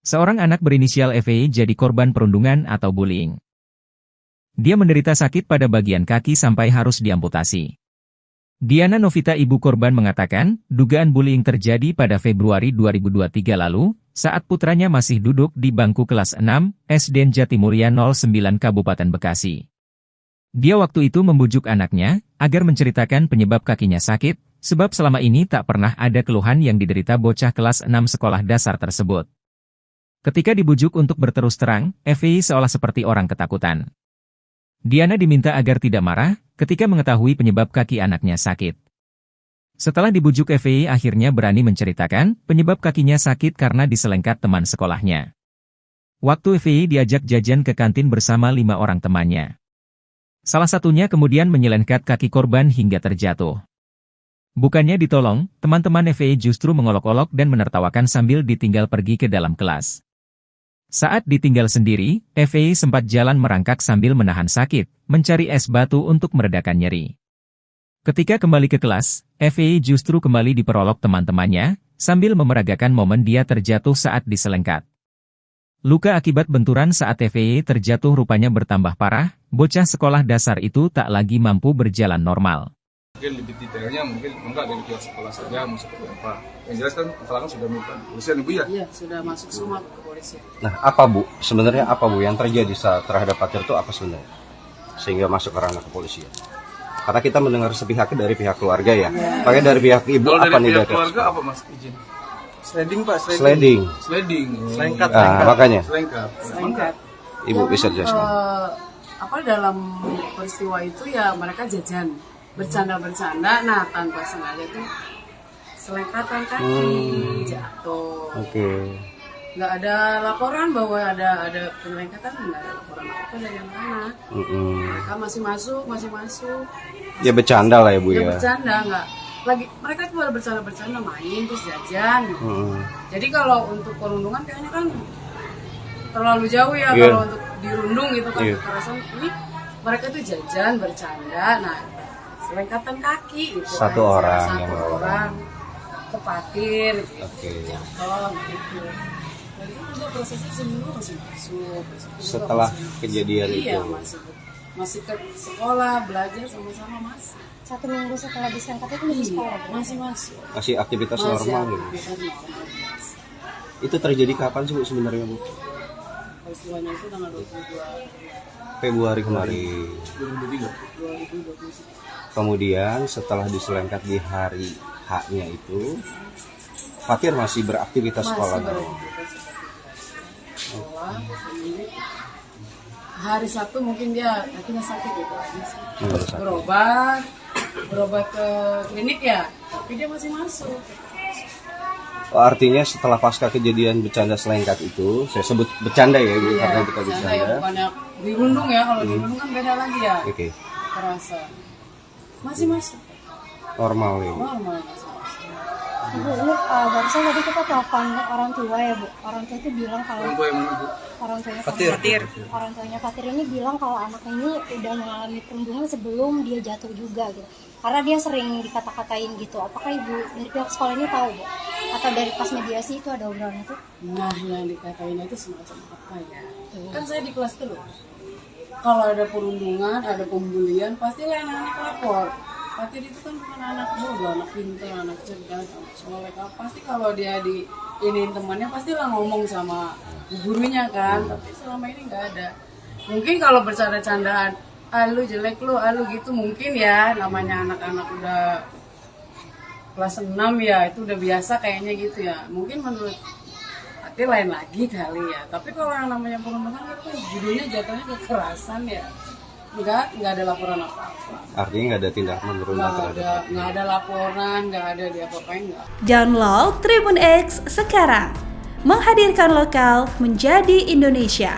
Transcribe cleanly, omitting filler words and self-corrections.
Seorang anak berinisial FE jadi korban perundungan atau bullying. Dia menderita sakit pada bagian kaki sampai harus diamputasi. Diana Novita, ibu korban, mengatakan, dugaan bullying terjadi pada Februari 2023 lalu, saat putranya masih duduk di bangku kelas 6, SD Jatimulia 09 Kabupaten Bekasi. Dia waktu itu membujuk anaknya, agar menceritakan penyebab kakinya sakit, sebab selama ini tak pernah ada keluhan yang diderita bocah kelas 6 sekolah dasar tersebut. Ketika dibujuk untuk berterus terang, FE seolah seperti orang ketakutan. Diana diminta agar tidak marah, ketika mengetahui penyebab kaki anaknya sakit. Setelah dibujuk, FE akhirnya berani menceritakan, penyebab kakinya sakit karena diselengkat teman sekolahnya. Waktu FE diajak jajan ke kantin bersama 5 orang temannya. Salah satunya kemudian menyelengkat kaki korban hingga terjatuh. Bukannya ditolong, teman-teman FE justru mengolok-olok dan menertawakan sambil ditinggal pergi ke dalam kelas. Saat ditinggal sendiri, FE sempat jalan merangkak sambil menahan sakit, mencari es batu untuk meredakan nyeri. Ketika kembali ke kelas, FE justru kembali diperolok teman-temannya, sambil memeragakan momen dia terjatuh saat diselengkat. Luka akibat benturan saat FE terjatuh rupanya bertambah parah, bocah sekolah dasar itu tak lagi mampu berjalan normal. Mungkin lebih detailnya mungkin enggak dari pihak sekolah saja mau seperti apa. Yang jelas kan keterangan sudah minta polisian, Ibu ya? Iya, sudah masuk semua ke kepolisian. Nah, apa Bu? Sebenarnya apa Bu yang terjadi saat terhadap Fatir itu apa sebenarnya? Sehingga masuk ke ranah kepolisian. Karena kita mendengar sepihak dari pihak keluarga ya. Pakai dari pihak Ibu kalau apa dari nih? Pihak keluarga apa Mas izin? Sliding Pak, Sliding. Selengkat. Makanya. Selengkat. Ibu bisa jelaskan. Dalam peristiwa itu ya mereka jajan. Bercanda-bercanda, nah tanpa sengaja tuh selengkatan kaki, jatuh. Nggak ada laporan bahwa ada penyelengkatan, nggak ada laporan apa dari anak-anak. Mereka masih masuk. Ya bercanda lah ya Bu ya. Bercanda, nggak. Mereka tuh baru bercanda-bercanda, main terus jajan. Jadi kalau untuk perundungan kayaknya kan terlalu jauh ya, kalau untuk dirundung gitu kan kekerasan. Ini mereka tuh jajan, bercanda, nah selengkatan kaki gitu. Satu orang kepatir gitu. Jatuh gitu. Jadi juga prosesnya seminggu masih masuk. Setelah kejadian itu. Iya, masih ke sekolah, belajar sama-sama masih. 1 minggu setelah diselengkat itu masih sekolah? Masih masuk. Masih aktivitas normal gitu. Itu terjadi kapan sih Bu sebenarnya Bu? Peristiwanya itu tanggal 22 Februari kemarin. 2023. Kemudian setelah diselengkat di hari H-nya itu, Fatir masih beraktivitas sekolah. Hari Sabtu mungkin dia kakinya sakit gitu. Berobat ke klinik ya, tapi dia masih masuk. Artinya setelah pasca kejadian bercanda selengkat itu, saya sebut bercanda ya, karena kita bercanda. Ya, bukannya dirundung ya, kalau dirundung kan beda lagi ya. Terasa. Masih masuk. Normal ya. Normal. Ibu, ini barusan tadi kita telepon orang tua ya Bu. Orang tua itu bilang kalau Orang tua yang mana Bu? Orang tuanya Fatir. Orang tuanya Fatir ini bilang kalau anaknya ini udah mengalami perundungan sebelum dia jatuh juga gitu. Karena dia sering dikata-katain gitu. Apakah Ibu dari pihak sekolah ini tahu Bu? Atau dari pas mediasi itu ada obrolan itu? Nah, yang dikatain itu semacam apa ya? Kan saya di kelas terus. Kalau ada perundungan, ada pembulian, pasti anak-anak lapor. Fatir itu kan bukan anak bodoh, anak pintar, anak cerdas, anak soleh. Pasti kalau dia diinin temannya, pasti lah ngomong sama gurunya kan. Tapi selama ini nggak ada. Mungkin kalau bercanda-candaan, lu jelek lu gitu mungkin ya. Namanya anak-anak udah kelas 6 ya, itu udah biasa kayaknya gitu ya. Mungkin menurut Fatir lain lagi kali ya. Tapi kalau yang namanya perundungan itu judulnya jatuhnya kekerasan ya. Enggak ada laporan apa-apa. Artinya nggak ada tindakan berundang terhadap. Nggak ada laporan, nggak ada diapa-apain nggak. Download Tribun X sekarang. Menghadirkan lokal menjadi Indonesia.